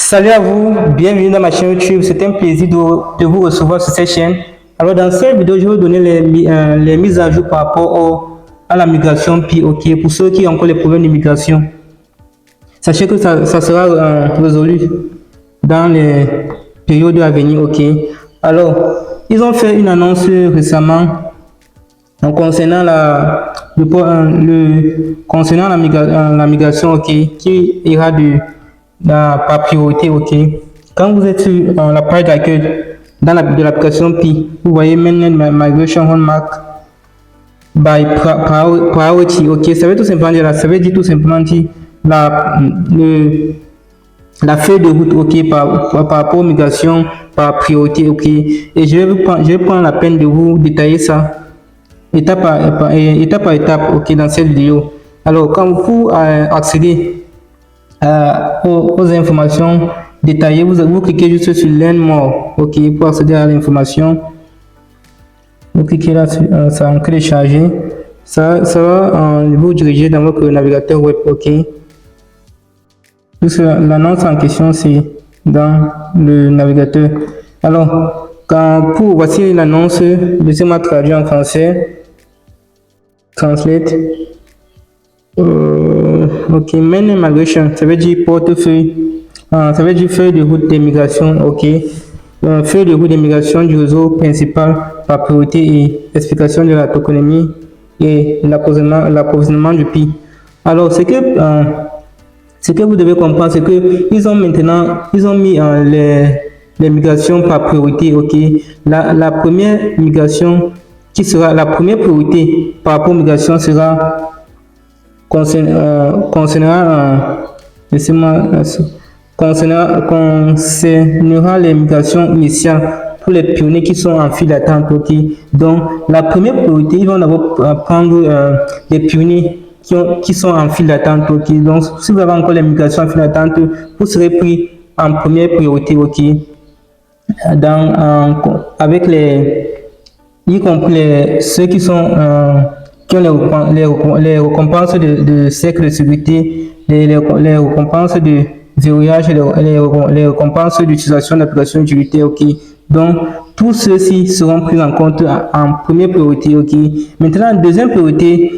Salut à vous, bienvenue dans ma chaîne YouTube. C'est un plaisir de vous recevoir sur cette chaîne. Alors, dans cette vidéo, je vais vous donner les mises à jour par rapport à la migration Pi. Ok, pour ceux qui ont encore les problèmes de migration, sachez que ça sera résolu dans les périodes à venir. Ok, alors, ils ont fait une annonce récemment concernant concernant la migration, ok, qui ira par priorité, ok. Quand vous êtes sur la page d'accueil de l'application Pi, vous voyez Mainland Migration Hallmark by Priority, ok. Ça veut tout simplement dire, ça veut dire tout simplement dire la feuille de route, ok, par rapport aux migrations par priorité, ok. Et je vais prendre la peine de vous détailler ça étape par étape, ok, dans cette vidéo. Alors, quand vous accédez aux informations détaillées, vous cliquez juste sur Learn More, ok, pour accéder à l'information. Vous cliquez là, ça en télécharger, ça va vous diriger dans votre navigateur web, ok. L'annonce en question, c'est dans le navigateur. Alors, voici l'annonce, laissez-moi traduire en français. Translate. Ok, main migration, ça veut dire portefeuille, ça veut dire feuille de route d'immigration, ok. Feuille de route d'immigration du réseau principal par priorité et explication de la toponymie et l'approvisionnement du Pi. Alors, ce que vous devez comprendre, c'est que ils ont mis les migrations par priorité, ok. La première migration qui sera la première priorité par rapport aux migrations sera concernera les migrations initiales pour les pionniers qui sont en file d'attente, ok. Donc la première priorité, ils vont d'abord prendre les pionniers qui sont en file d'attente, ok. Donc si vous avez encore les migrations en file d'attente, vous serez pris en première priorité, ok. Avec y compris ceux qui ont les récompenses de cercle de sécurité, les récompenses de verrouillage, les récompenses d'utilisation d'applications d'utilité, ok. Donc, tous ceux-ci seront pris en compte en première priorité, ok. Maintenant, la deuxième priorité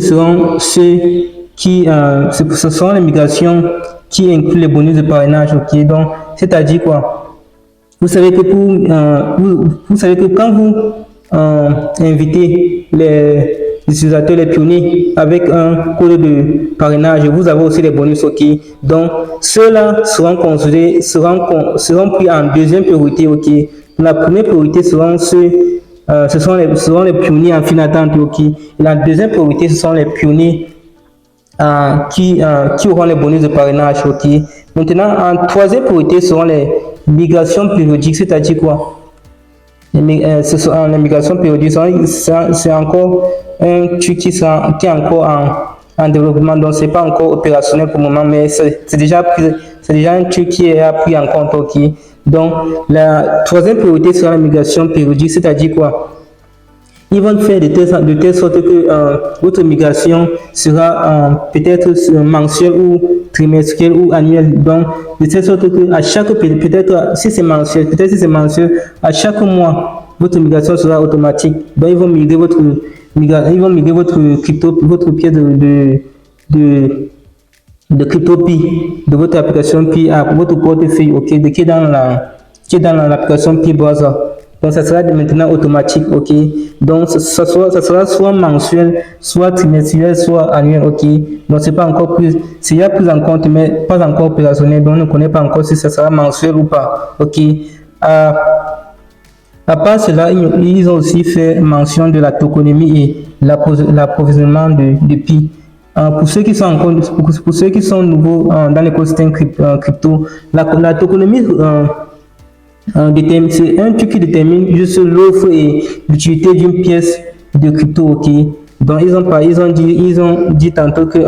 seront ce sont les migrations qui incluent les bonus de parrainage, ok. Donc, c'est-à-dire quoi? Vous savez que quand vous invitez les utilisateurs, les pionniers avec un code de parrainage, vous avez aussi les bonus, ok. Donc ceux-là seront considérés, seront pris en deuxième priorité, ok. La première priorité seront seront les pionniers en file d'attente, ok. Et la deuxième priorité, ce sont les pionniers qui auront les bonus de parrainage, ok. Maintenant, en troisième priorité seront les migrations périodiques, c'est-à-dire quoi? Les migrations périodiques, c'est encore un truc qui est encore en développement, donc c'est pas encore opérationnel pour le moment, mais c'est déjà un truc qui est pris en compte, ok. Donc la troisième priorité sera la migration périodique, c'est-à-dire quoi? Ils vont faire de telle sorte que votre migration sera peut-être mensuelle ou trimestrielle ou annuelle. Donc, de telle sorte que à chaque, peut-être si c'est mensuel, à chaque mois, votre migration sera automatique. Donc, ils vont migrer votre pièce de crypto Pi, de votre application Pi à votre portefeuille, ok, qui est dans l'application Pi Browser. Donc ça sera maintenant automatique, ok. Donc ça sera soit mensuel, soit trimestriel, soit annuel, ok. Donc c'est pas encore c'est déjà pris en compte, mais pas encore opérationnel. Donc on ne connaît pas encore si ça sera mensuel ou pas, ok. À part cela, ils ont aussi fait mention de la toponymie et l'approvisionnement de Pi. Pour ceux qui sont nouveaux dans l'écosystème crypto, la toponymie c'est un truc qui détermine juste l'offre et l'utilité d'une pièce de crypto, ok. Donc ils ont dit tantôt que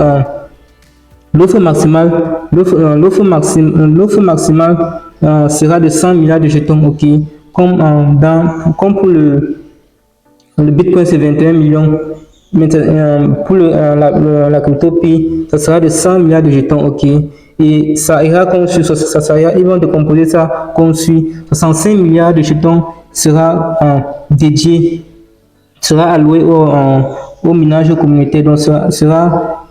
l'offre maximale sera de 100 milliards de jetons, ok. Comme pour le Bitcoin, c'est 21 millions. Pour la crypto Pi, ça sera de 100 milliards de jetons, ok. Et ça ira comme suit, ils vont décomposer ça comme suit. 65 milliards de jetons sera dédié, sera alloué au minage communautaire, donc sera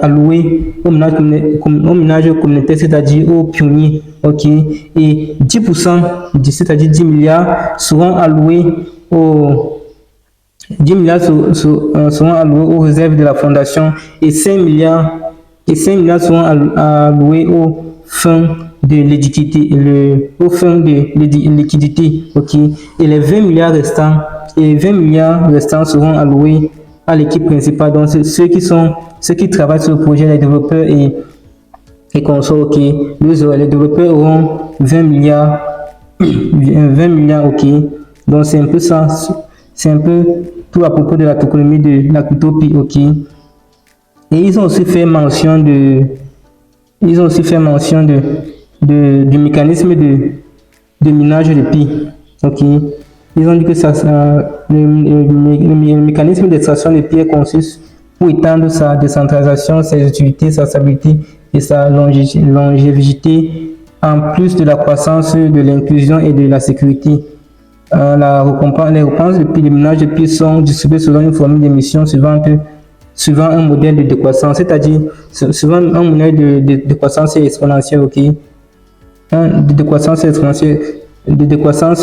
alloué au minage communautaire, c'est-à-dire aux pionniers, ok, et 10%, c'est-à-dire 10 milliards seront alloués aux 10 milliards seront alloués aux réserves de la fondation et 5 milliards seront alloués aux fins de liquidité, ok, et les 20 milliards restants seront alloués à l'équipe principale, donc ceux qui travaillent sur le projet, les développeurs et consorts, ok. Les développeurs auront 20 milliards, ok. Donc c'est un peu ça, c'est un peu tout à propos de la tokenomie de la crypto-pi, ok. Et ils ont aussi fait mention du mécanisme de minage de pi, ok. Ils ont dit que le mécanisme d'extraction de pi est conçu pour étendre sa décentralisation, ses utilités, sa stabilité et sa longévité, en plus de la croissance, de l'inclusion et de la sécurité. Les récompenses de minage de pi sont distribuées selon une formule d'émission suivant un modèle de décroissance, c'est-à-dire suivant un modèle de décroissance exponentielle, ok. De décroissance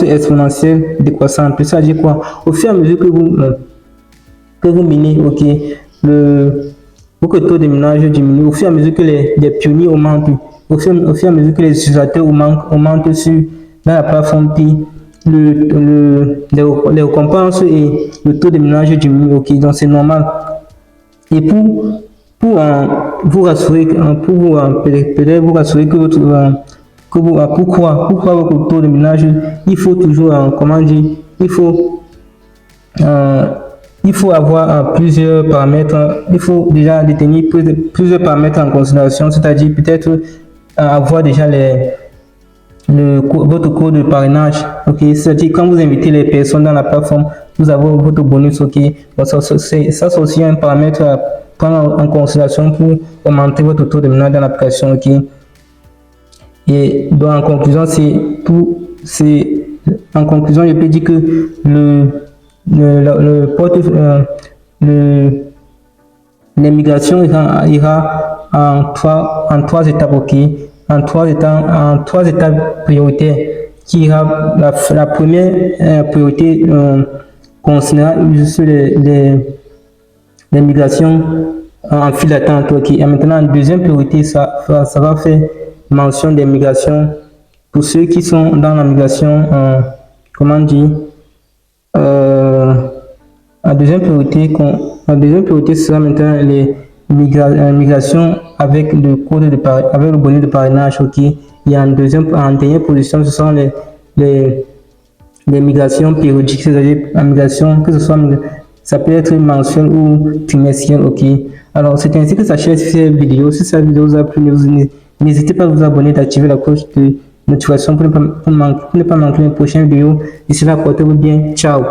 exponentielle décroissante. C'est-à-dire quoi? Au fur et à mesure que vous minez, ok, pour que le taux de minage diminue, au fur et à mesure que les pionniers augmentent, au fur et à mesure que les utilisateurs augmentent dans la plateforme Pi, les récompenses et le taux de minage diminue, ok, donc c'est normal. Et pour vous rassurer, peut-être vous rassurer que pourquoi votre taux de minage, il faut toujours, comment dire, il faut avoir plusieurs paramètres, il faut déjà détenir plusieurs paramètres en considération, c'est-à-dire peut-être avoir déjà votre cours de parrainage, ok, c'est-à-dire quand vous invitez les personnes dans la plateforme, vous avez votre bonus, ok, donc ça c'est aussi un paramètre à prendre en considération pour augmenter votre taux de minage dans l'application, ok. Et donc en conclusion, je peux dire que l'immigration ira en trois étapes, ok, en trois étapes prioritaires, qui ira la première priorité concernera juste les migrations en file d'attente, ok. Et maintenant, en deuxième priorité, ça va faire mention des migrations pour ceux qui sont dans la migration, comment dire, en deuxième priorité sera maintenant les migrations avec le bonus de parrainage, ok. Et en dernière position, ce sont les migrations périodiques, c'est-à-dire la migration, que ce soit, ça peut être mensuel ou trimestriel, ok. Alors c'est ainsi que s'achève cette vidéo. Si cette vidéo vous a plu, n'hésitez pas à vous abonner, d'activer la cloche de notification pour ne pas manquer les prochaines vidéos. D'ici là, portez-vous bien. Ciao.